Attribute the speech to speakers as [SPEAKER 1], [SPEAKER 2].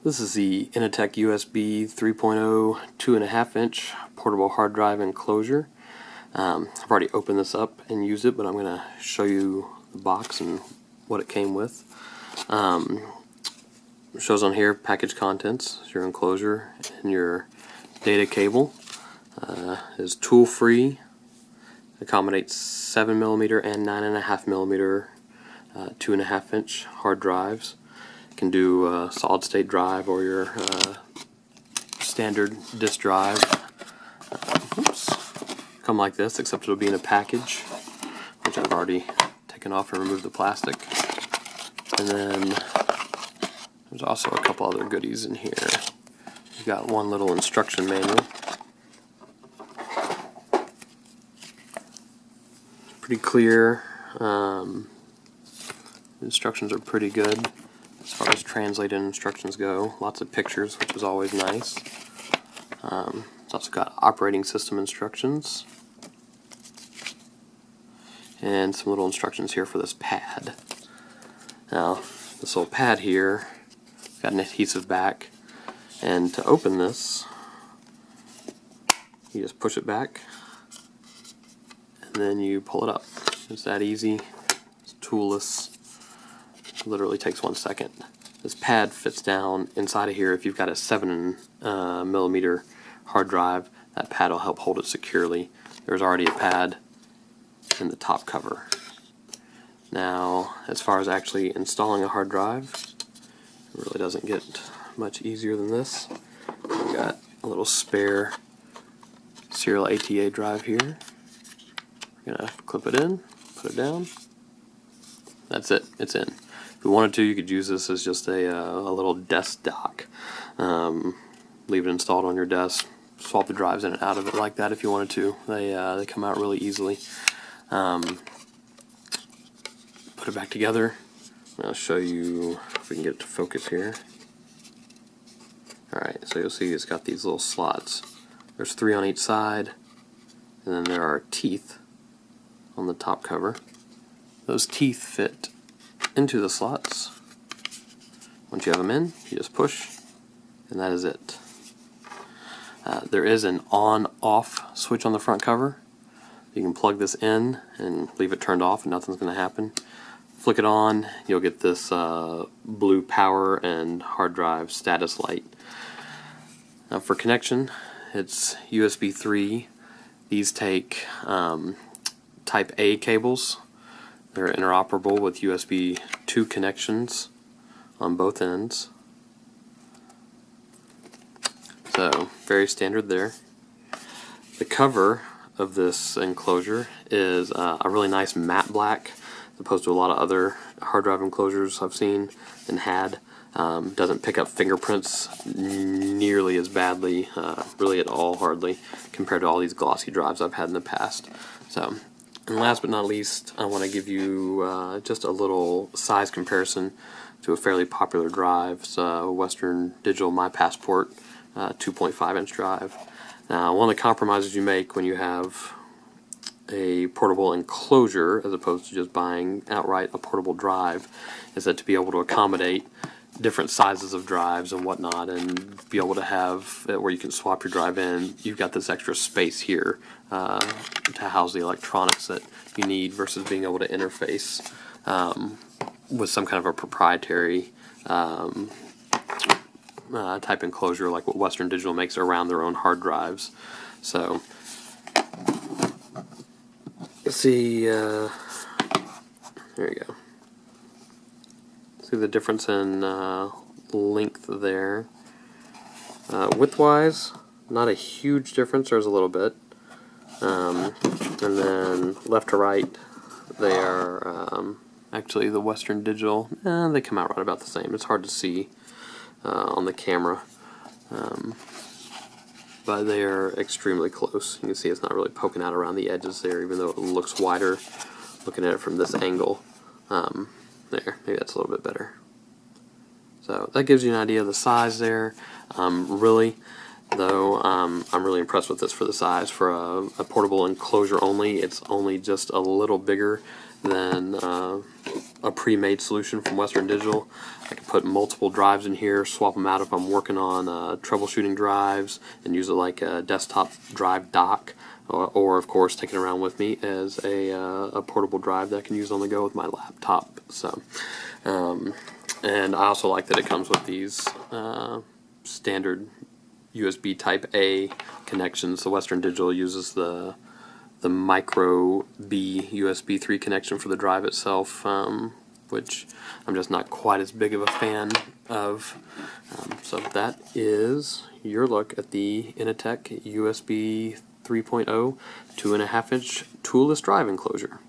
[SPEAKER 1] This is the Inatek USB 3.0 2.5-inch portable hard drive enclosure. I've already opened this up and used it, but I'm going to show you the box and what it came with. It shows on here package contents, your enclosure, and your data cable. Is tool free, accommodates 7mm and 9.5mm 2.5-inch hard drives. Can do a solid state drive or your standard disk drive. Come like this, except it'll be in a package, which I've already taken off and removed the plastic. And then there's also a couple other goodies in here. We've got one little instruction manual. Pretty clear. Instructions are pretty good as far as translated instructions go. Lots of pictures, which is always nice. It's also got operating system instructions and some little instructions here for this pad. Now, this little pad here got an adhesive back, and to open this, you just push it back and then you pull it up. It's that easy. It's toolless. It literally takes 1 second. This pad fits down inside of here. If you've got a 7mm hard drive, that pad will help hold it securely. There's already a pad in the top cover. Now, as far as actually installing a hard drive, it really doesn't get much easier than this. We've got a little spare serial ATA drive here. We're gonna clip it in, put it down. That's it, it's in. If you wanted to, you could use this as just a little desk dock. Leave it installed on your desk, swap the drives in and out of it like that if you wanted to. They come out really easily. Put it back together. I'll show you if we can get it to focus here. Alright, so you'll see it's got these little slots. There's 3 on each side, and then there are teeth on the top cover. Those teeth fit into the slots. Once you have them in, you just push, and that is it. There is an on-off switch on the front cover. You can plug this in and leave it turned off and nothing's going to happen. Flick it on, you'll get this blue power and hard drive status light. Now for connection, it's USB 3. These take Type A cables. They're interoperable with USB 2 connections on both ends. So, very standard there. The cover of this enclosure is a really nice matte black, as opposed to a lot of other hard drive enclosures I've seen and had. Doesn't pick up fingerprints nearly as badly, really at all, hardly, compared to all these glossy drives I've had in the past. So, and last but not least, I want to give you just a little size comparison to a fairly popular drive. It's a Western Digital My Passport 2.5-inch drive. Now, one of the compromises you make when you have a portable enclosure, as opposed to just buying outright a portable drive, is that to be able to accommodate different sizes of drives and whatnot, and be able to have it where you can swap your drive in, you've got this extra space here to house the electronics that you need, versus being able to interface with some kind of a proprietary type enclosure like what Western Digital makes around their own hard drives. So, see, there you go. See the difference in length there. Width-wise, not a huge difference. There's a little bit. And then left to right, they are actually the Western Digital. They come out right about the same. It's hard to see on the camera, but they are extremely close. You can see it's not really poking out around the edges there, even though it looks wider looking at it from this angle. There, maybe that's a little bit better. So that gives you an idea of the size there. Really, though, I'm really impressed with this for the size. For a portable enclosure only, it's only just a little bigger than a pre-made solution from Western Digital. I can put multiple drives in here, swap them out if I'm working on troubleshooting drives, and use it like a desktop drive dock, or of course take it around with me as a portable drive that I can use on the go with my laptop. So, and I also like that it comes with these standard USB Type A connections. The Western Digital uses the micro B USB 3 connection for the drive itself, which I'm just not quite as big of a fan of. So that is your look at the Inatek USB 3.0 2.5-inch toolless drive enclosure.